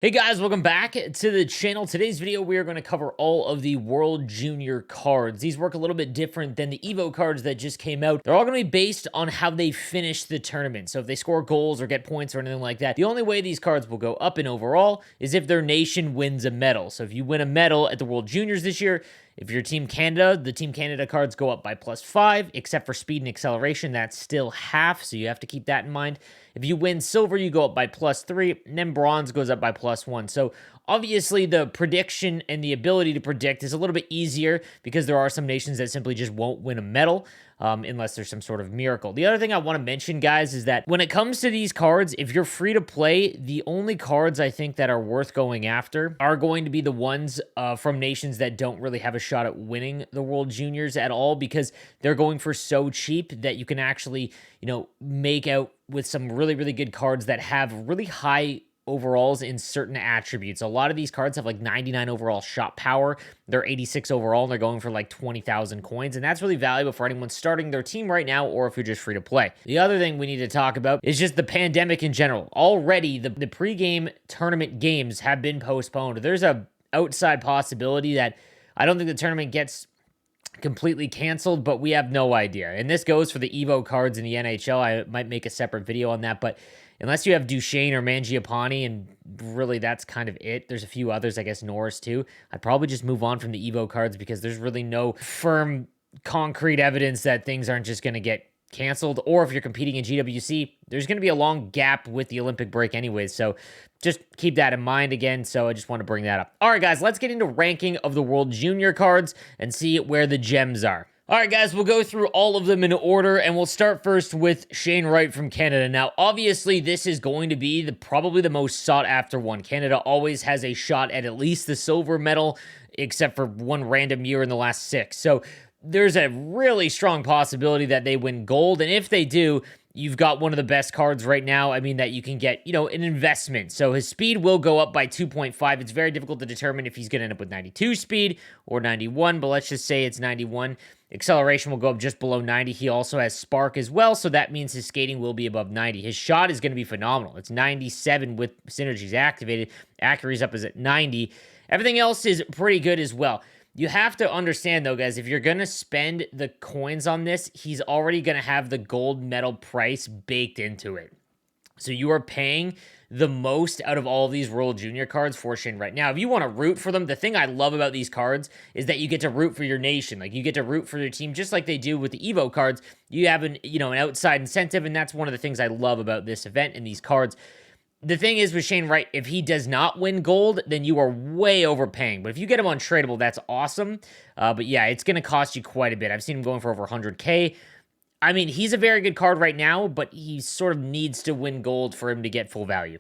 Hey guys, welcome back to the channel. Today's video, we are going to cover all of the World Junior cards. These work a little bit different than the Evo cards that just came out. They're all going to be based on how they finish the tournament. So if they score goals or get points or anything like that, the only way these cards will go up in overall is if their nation wins a medal. So if you win a medal at the World Juniors this year, if you're Team Canada, the Team Canada cards go up by +5, except for speed and acceleration, that's still half, so you have to keep that in mind. If you win silver, you go up by +3, and then bronze goes up by +1. So obviously the prediction and the ability to predict is a little bit easier because there are some nations that simply just won't win a medal unless there's some sort of miracle. The other thing I want to mention, guys, is that when it comes to these cards, if you're free to play, the only cards I think that are worth going after are going to be the ones from nations that don't really have a shot at winning the World Juniors at all, because they're going for so cheap that you can actually, make out with some really, really good cards that have really high overalls in certain attributes. A lot of these cards have like 99 overall shot power. They're 86 overall, and they're going for like 20,000 coins, and that's really valuable for anyone starting their team right now, or if you're just free to play. The other thing we need to talk about is just the pandemic in general. Already, the pregame tournament games have been postponed. There's a outside possibility that I don't think the tournament gets completely canceled, but we have no idea. And this goes for the Evo cards in the NHL. I might make a separate video on that, but unless you have Duchesne or Mangiapane, and really that's kind of it. There's a few others, I guess Norris too. I'd probably just move on from the Evo cards because there's really no firm, concrete evidence that things aren't just going to get canceled. Or if you're competing in GWC, there's going to be a long gap with the Olympic break anyways. So just keep that in mind again. So I just want to bring that up. All right, guys, let's get into ranking of the World Junior cards and see where the gems are. All right, guys, we'll go through all of them in order, and we'll start first with Shane Wright from Canada. Now, obviously, this is going to be probably the most sought-after one. Canada always has a shot at least the silver medal, except for one random year in the last 6. So there's a really strong possibility that they win gold, and if they do, you've got one of the best cards right now, that you can get, an investment. So his speed will go up by 2.5. It's very difficult to determine if he's going to end up with 92 speed or 91, but let's just say it's 91. Acceleration will go up just below 90. He also has spark as well, so that means his skating will be above 90. His shot is going to be phenomenal. It's 97 with synergies activated. Accuracy up is at 90. Everything else is pretty good as well. You have to understand, though, guys, if you're going to spend the coins on this, he's already going to have the gold medal price baked into it. So you are paying the most out of all of these World Junior cards for Shane Wright. Now, if you want to root for them, the thing I love about these cards is that you get to root for your nation. Like, you get to root for your team just like they do with the Evo cards. You have an outside incentive, and that's one of the things I love about this event and these cards. The thing is with Shane Wright, if he does not win gold, then you are way overpaying. But if you get him untradeable, that's awesome. But yeah, it's going to cost you quite a bit. I've seen him going for over 100K. He's a very good card right now, but he sort of needs to win gold for him to get full value.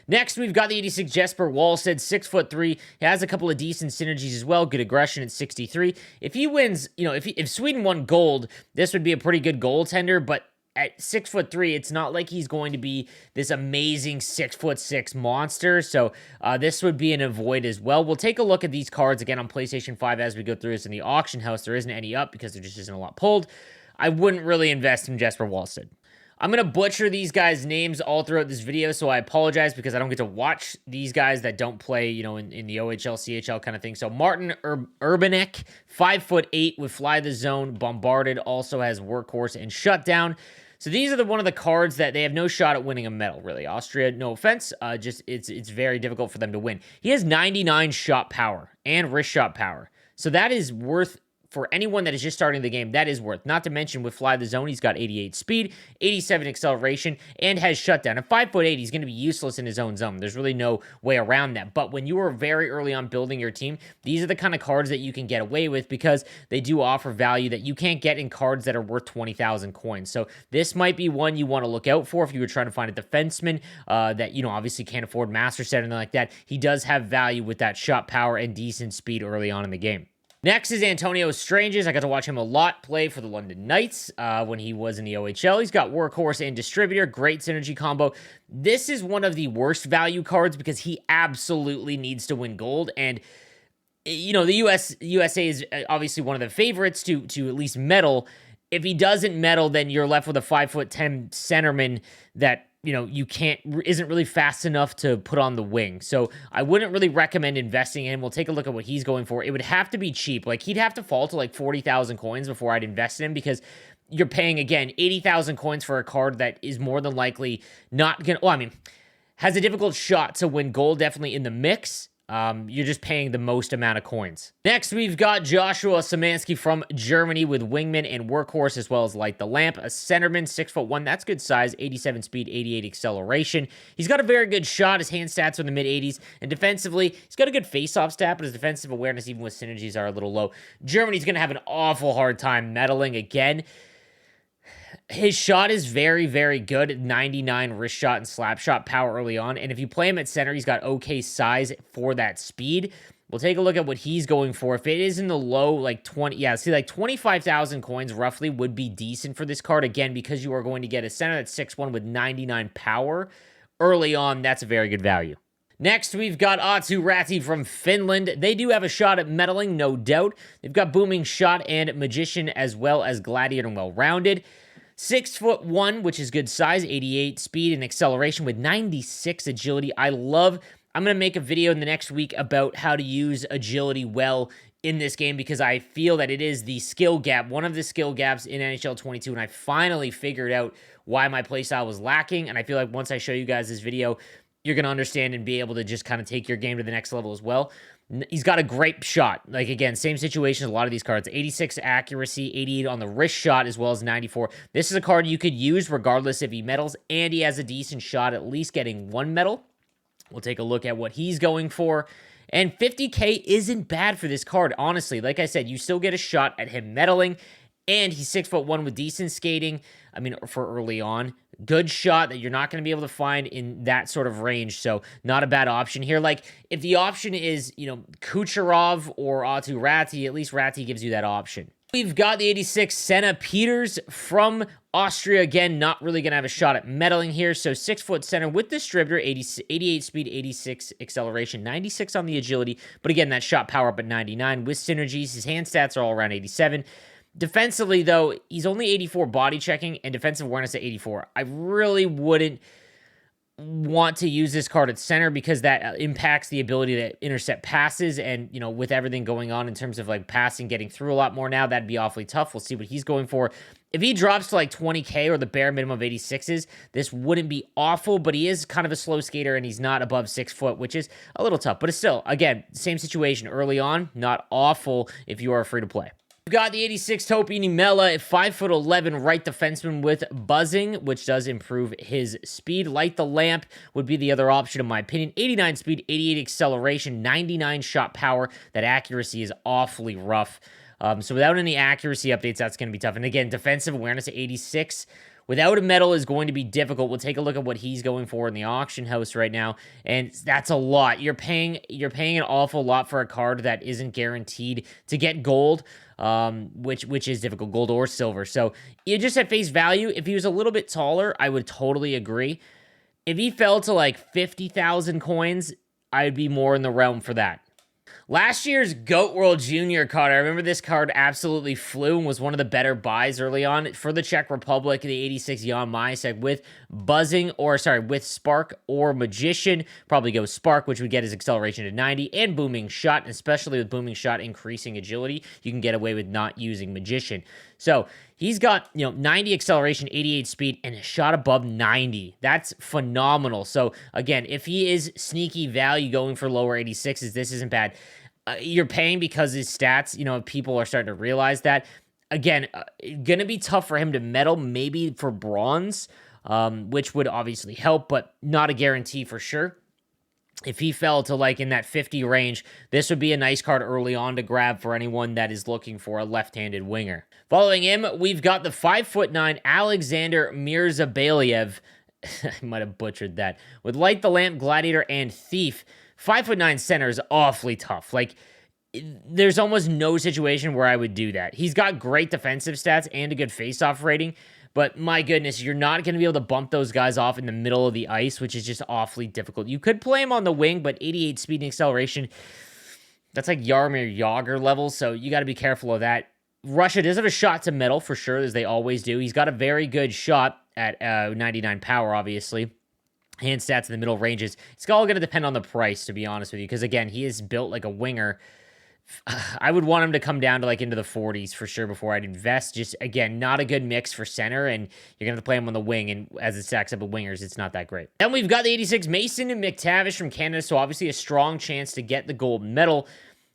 Next, we've got the 86 Jesper Wallstedt, 6'3". He has a couple of decent synergies as well. Good aggression at 63. If he wins, if Sweden won gold, this would be a pretty good goaltender, but at 6'3", it's not like he's going to be this amazing 6'6" monster, so this would be an avoid as well. We'll take a look at these cards again on PlayStation 5 as we go through this in the auction house. There isn't any up because there just isn't a lot pulled. I wouldn't really invest in Jesper Wallstedt. I'm going to butcher these guys' names all throughout this video, so I apologize because I don't get to watch these guys that don't play, in the OHL, CHL kind of thing. So Martin URBANEK, 5'8", with Fly the Zone, Bombarded, also has Workhorse and Shutdown. So these are one of the cards that they have no shot at winning a medal, really. Austria, no offense, just it's very difficult for them to win. He has 99 shot power and wrist shot power. So that is worth, for anyone that is just starting the game, that is worth. Not to mention with Fly the Zone, he's got 88 speed, 87 acceleration, and has shutdown. At 5'8", he's going to be useless in his own zone. There's really no way around that. But when you are very early on building your team, these are the kind of cards that you can get away with because they do offer value that you can't get in cards that are worth 20,000 coins. So this might be one you want to look out for if you were trying to find a defenseman that, obviously can't afford Master Set or anything like that. He does have value with that shot power and decent speed early on in the game. Next is Antonio Stranges. I got to watch him a lot play for the London Knights when he was in the OHL. He's got Workhorse and Distributor, great synergy combo. This is one of the worst value cards because he absolutely needs to win gold, and the USA is obviously one of the favorites to at least medal. If he doesn't medal, then you're left with a 5'10" centerman that you isn't really fast enough to put on the wing. So I wouldn't really recommend investing in him. We'll take a look at what he's going for. It would have to be cheap. Like, he'd have to fall to like 40,000 coins before I'd invest in him, because you're paying, again, 80,000 coins for a card that is more than likely not going to, well, I mean, has a difficult shot to win gold, definitely in the mix. You're just paying the most amount of coins. Next, we've got Joshua Samansky from Germany with Wingman and Workhorse, as well as Light the Lamp. A centerman, 6'1", that's good size, 87 speed, 88 acceleration. He's got a very good shot. His hand stats are in the mid-80s, and defensively, he's got a good face-off stat, but his defensive awareness, even with synergies, are a little low. Germany's going to have an awful hard time medaling again. His shot is very, very good. 99 wrist shot and slap shot power early on. And if you play him at center, he's got okay size for that speed. We'll take a look at what he's going for. If it is in the low, like 20, yeah, see, like 25,000 coins roughly would be decent for this card. Again, because you are going to get a center that's 6'1" with 99 power early on. That's a very good value. Next, we've got Aatu Räty from Finland. They do have a shot at medaling, no doubt. They've got Booming Shot and Magician, as well as Gladiator and Well-Rounded. 6'1", which is good size, 88 speed and acceleration with 96 agility. I'm going to make a video in the next week about how to use agility well in this game, because I feel that it is the skill gap, one of the skill gaps in NHL 22, and I finally figured out why my playstyle was lacking, and I feel like once I show you guys this video, you're going to understand and be able to just kind of take your game to the next level as well. He's got a great shot. Like, again, same situation as a lot of these cards. 86 accuracy, 88 on the wrist shot, as well as 94. This is a card you could use regardless if he medals, and he has a decent shot at least getting one medal. We'll take a look at what he's going for. And 50K isn't bad for this card, honestly. Like I said, you still get a shot at him medaling, and he's 6'1" with decent skating. I mean, for early on. Good shot that you're not going to be able to find in that sort of range, so not a bad option here. Like, if the option is, Kucherov or Aatu Räty, at least Räty gives you that option. We've got the 86 Senna PEETERS from Austria. Again, not really going to have a shot at medaling here. So 6-foot center with distributor, 88 speed, 86 acceleration, 96 on the agility. But again, that shot power up at 99 with synergies. His hand stats are all around 87. Defensively, though, he's only 84 body checking and defensive awareness at 84. I really wouldn't want to use this card at center, because that impacts the ability to intercept passes, and with everything going on in terms of like passing, getting through a lot more now, that'd be awfully tough. We'll see what he's going for. If he drops to like 20K or the bare minimum of 86s, this wouldn't be awful, but he is kind of a slow skater and he's not above 6 foot, which is a little tough, but it's still, again, same situation early on, not awful if you are free to play. We've got the 86 Topi Niemela, 5'11", right defenseman with buzzing, which does improve his speed. Light the Lamp would be the other option, in my opinion. 89 speed, 88 acceleration, 99 shot power. That accuracy is awfully rough. So without any accuracy updates, that's going to be tough. And again, defensive awareness at 86. Without a medal is going to be difficult. We'll take a look at what he's going for in the auction house right now, and that's a lot. You're paying an awful lot for a card that isn't guaranteed to get gold, which is difficult, gold or silver. So you just at face value, if he was a little bit taller, I would totally agree. If he fell to like 50,000 coins, I'd be more in the realm for that. Last year's GOAT World Junior card, I remember this card absolutely flew and was one of the better buys early on for the Czech Republic, the 86 Jan Majsek with with Spark or Magician. Probably go Spark, which would get his acceleration to 90, and Booming Shot, especially with Booming Shot increasing agility, you can get away with not using Magician. So he's got, 90 acceleration, 88 speed, and a shot above 90. That's phenomenal. So again, if he is sneaky value going for lower 86s, this isn't bad. You're paying because his stats, people are starting to realize that. Again, going to be tough for him to medal, maybe for bronze, which would obviously help, but not a guarantee for sure. If he fell to like in that 50 range, this would be a nice card early on to grab for anyone that is looking for a left-handed winger. Following him, we've got the 5'9" Alexander Mirzabaliev. I might have butchered that. With Light the Lamp, Gladiator, and Thief. 5'9" center is awfully tough. Like, there's almost no situation where I would do that. He's got great defensive stats and a good face-off rating, but my goodness, you're not going to be able to bump those guys off in the middle of the ice, which is just awfully difficult. You could play him on the wing, but 88 speed and acceleration, that's like Jaromir Jagr levels, so you got to be careful of that. Russia does have a shot to medal for sure, as they always do. He's got a very good shot. at 99 power, obviously. Hand stats in the middle ranges. It's all going to depend on the price, to be honest with you, because, again, he is built like a winger. I would want him to come down to, like, into the 40s for sure before I'd invest. Just, again, not a good mix for center, and you're going to have to play him on the wing, and as it stacks up with wingers, it's not that great. Then we've got the 86 Mason and McTavish from Canada, so obviously a strong chance to get the gold medal.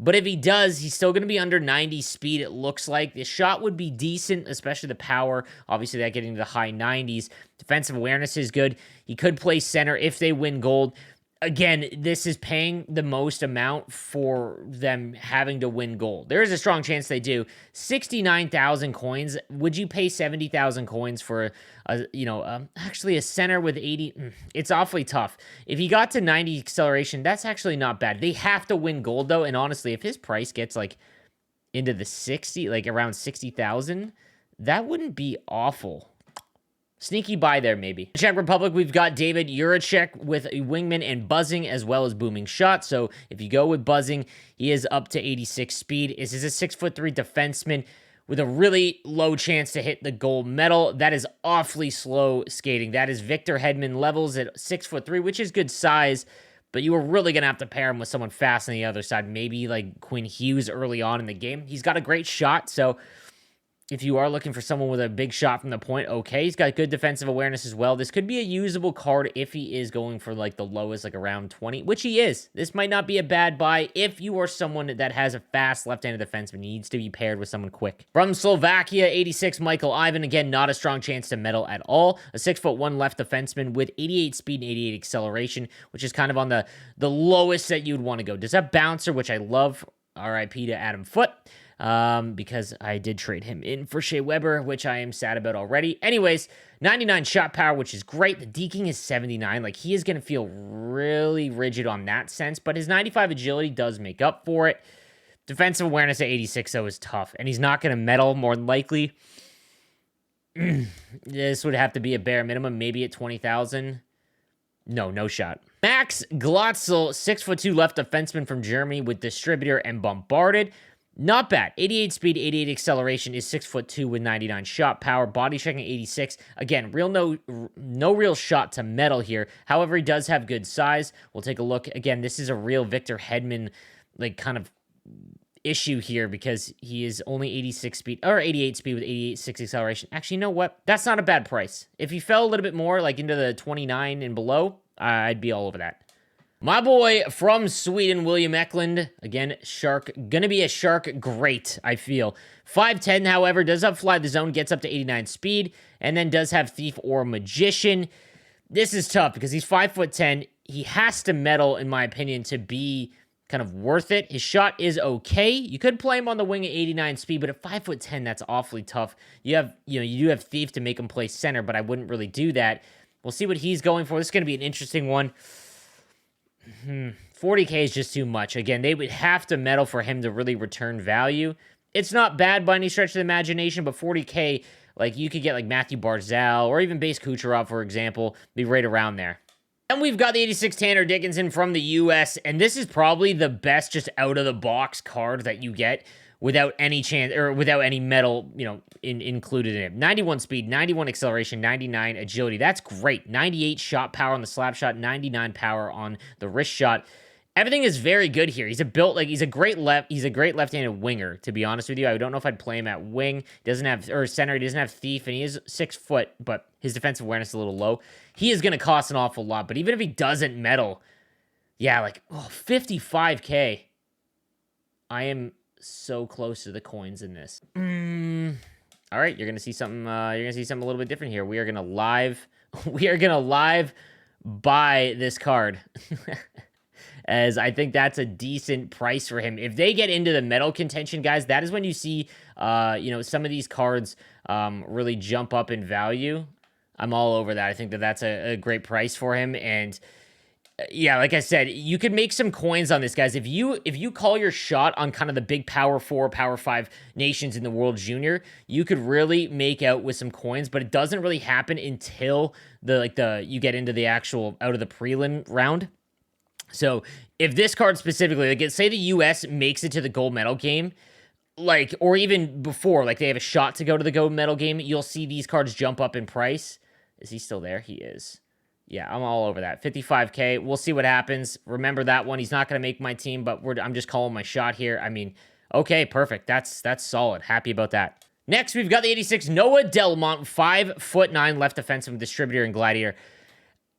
But if he does, he's still going to be under 90 speed, it looks like. The shot would be decent, especially the power. Obviously, that getting to the high 90s. Defensive awareness is good. He could play center if they win gold. Again, this is paying the most amount for them having to win gold. There is a strong chance they do. 69,000 coins. Would you pay 70,000 coins for actually a center with 80? It's awfully tough. If he got to 90 acceleration, that's actually not bad. They have to win gold though, and honestly, if his price gets like into the 60, like around 60,000, that wouldn't be awful. Sneaky buy there, maybe. Czech Republic, we've got David Juracek with a wingman and buzzing as well as booming shot. So if you go with buzzing, he is up to 86 speed. This is a 6'3" defenseman with a really low chance to hit the gold medal. That is awfully slow skating. That is Victor Hedman levels at 6'3", which is good size, but you were really going to have to pair him with someone fast on the other side. Maybe like Quinn Hughes early on in the game. He's got a great shot, so if you are looking for someone with a big shot from the point, okay. He's got good defensive awareness as well. This could be a usable card if he is going for like the lowest, like around 20, which he is. This might not be a bad buy if you are someone that has a fast left-handed defenseman. He needs to be paired with someone quick. From Slovakia, 86 Michael Ivan. Again, not a strong chance to medal at all. A 6'1" left defenseman with 88 speed and 88 acceleration, which is kind of on the lowest that you'd want to go. Does that bouncer, which I love. RIP to Adam Foote. Because I did trade him in for Shea Weber, which I am sad about already. Anyways, 99 shot power, which is great. The deking is 79. Like, he is going to feel really rigid on that sense, but his 95 agility does make up for it. Defensive awareness at 86, though, is tough, and he's not going to medal, more than likely. This would have to be a bare minimum, maybe at 20,000. No shot. Max Glotzel, 6'2" left defenseman from Germany with distributor and bombarded. Not bad. 88 speed, 88 acceleration, is 6'2" with 99 shot power. Body checking 86. Again, no real shot to medal here. However, he does have good size. We'll take a look. Again, this is a real Victor Hedman like kind of issue here because he is only 86 speed or 88 speed with 88.6 acceleration. Actually, you know what? That's not a bad price. If he fell a little bit more, like into the 29 and below, I'd be all over that. My boy from Sweden, William Eklund. Again, Shark. Gonna be a Shark great, I feel. 5'10", however, does upfly the zone, gets up to 89 speed, and then does have Thief or Magician. This is tough because he's 5'10". He has to medal, in my opinion, to be kind of worth it. His shot is okay. You could play him on the wing at 89 speed, but at 5'10", that's awfully tough. You do have Thief to make him play center, but I wouldn't really do that. We'll see what he's going for. This is going to be an interesting one. 40K is just too much. Again, they would have to medal for him to really return value. It's not bad by any stretch of the imagination, but 40K, like, you could get like Matthew Barzal or even Base Kucherov, for example, be right around there. And we've got the 86 Tanner Dickinson from the US, and this is probably the best just out-of-the-box card that you get without any chance, or without any medal, included in it. 91 speed, 91 acceleration, 99 agility. That's great. 98 shot power on the slap shot, 99 power on the wrist shot. Everything is very good here. He's a great left-handed winger, to be honest with you. I don't know if I'd play him at wing. Center. He doesn't have Thief, and he is 6 foot, but his defensive awareness is a little low. He is going to cost an awful lot, but even if he doesn't medal, yeah, 55K. I am so close to the coins in this. All right, you're gonna see something. You're gonna see something a little bit different here. We are gonna live buy this card, as I think that's a decent price for him. If they get into the medal contention, guys, that is when you see, some of these cards really jump up in value. I'm all over that. I think that that's a great price for him, and yeah, like I said, you could make some coins on this, guys. If you call your shot on kind of the big Power 4, Power 5 nations in the World Junior, you could really make out with some coins, but it doesn't really happen until you get into the actual out of the prelim round. So if this card specifically, say the US makes it to the gold medal game, or even before, they have a shot to go to the gold medal game, you'll see these cards jump up in price. Is he still there? He is. Yeah, I'm all over that. 55K. We'll see what happens. Remember that one. He's not going to make my team, but I'm just calling my shot here. I mean, okay, perfect. That's solid. Happy about that. Next, we've got the 86 Noah DeLemont, 5'9" left defensive with distributor and gladiator.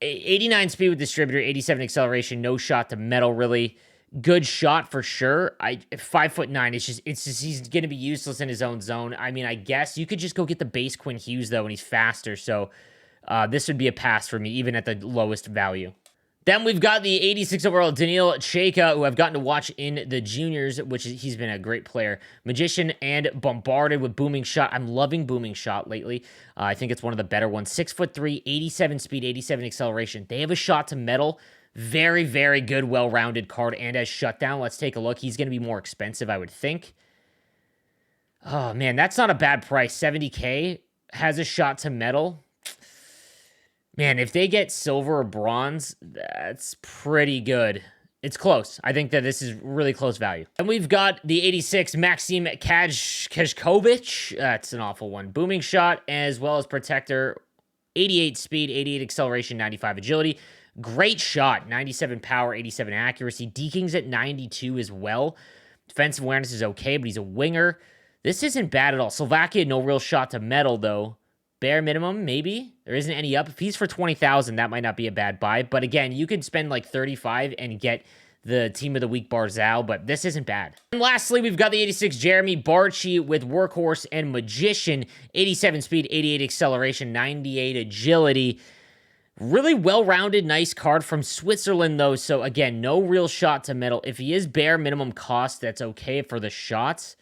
89 speed with distributor, 87 acceleration, no shot to metal, really. Good shot for sure. 5'9", it's just he's going to be useless in his own zone. I mean, I guess you could just go get the base Quinn Hughes, though, and he's faster, so this would be a pass for me, even at the lowest value. Then we've got the 86 overall Daniil Chayka, who I've gotten to watch in the juniors, which he's been a great player. Magician and Bombarded with Booming Shot. I'm loving Booming Shot lately. I think it's one of the better ones. 6'3", 87 speed, 87 acceleration. They have a shot to metal. Very, very good, well-rounded card. And as Shutdown, let's take a look. He's going to be more expensive, I would think. Oh, man, that's not a bad price. 70K has a shot to metal. Man, if they get silver or bronze, that's pretty good. It's close. I think that this is really close value. And we've got the 86 Maxim Kajkovic. That's an awful one. Booming Shot, as well as Protector. 88 speed, 88 acceleration, 95 agility. Great shot. 97 power, 87 accuracy. Deking's at 92 as well. Defensive awareness is okay, but he's a winger. This isn't bad at all. Slovakia, no real shot to metal, though. Bare minimum, maybe? There isn't any up. If he's for 20,000, that might not be a bad buy. But again, you could spend like 35 and get the Team of the Week Barzal, but this isn't bad. And lastly, we've got the 86 Jeremy Barchi with Workhorse and Magician. 87 speed, 88 acceleration, 98 agility. Really well-rounded, nice card from Switzerland, though. So again, no real shot to metal. If he is bare minimum cost, that's okay for the shots.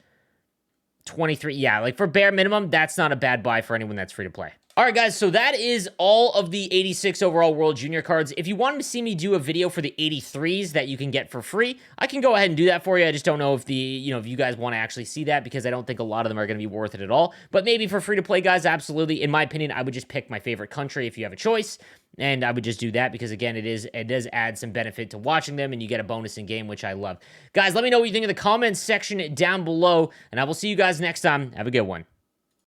23, yeah, like for bare minimum, that's not a bad buy for anyone that's free to play. All right, guys, so that is all of the 86 overall World Junior cards. If you wanted to see me do a video for the 83s that you can get for free, I can go ahead and do that for you. I just don't know if if you guys want to actually see that, because I don't think a lot of them are going to be worth it at all. But maybe for free to play, guys, absolutely. In my opinion, I would just pick my favorite country if you have a choice. And I would just do that because, again, it does add some benefit to watching them, and you get a bonus in game, which I love. Guys, let me know what you think in the comments section down below, and I will see you guys next time. Have a good one.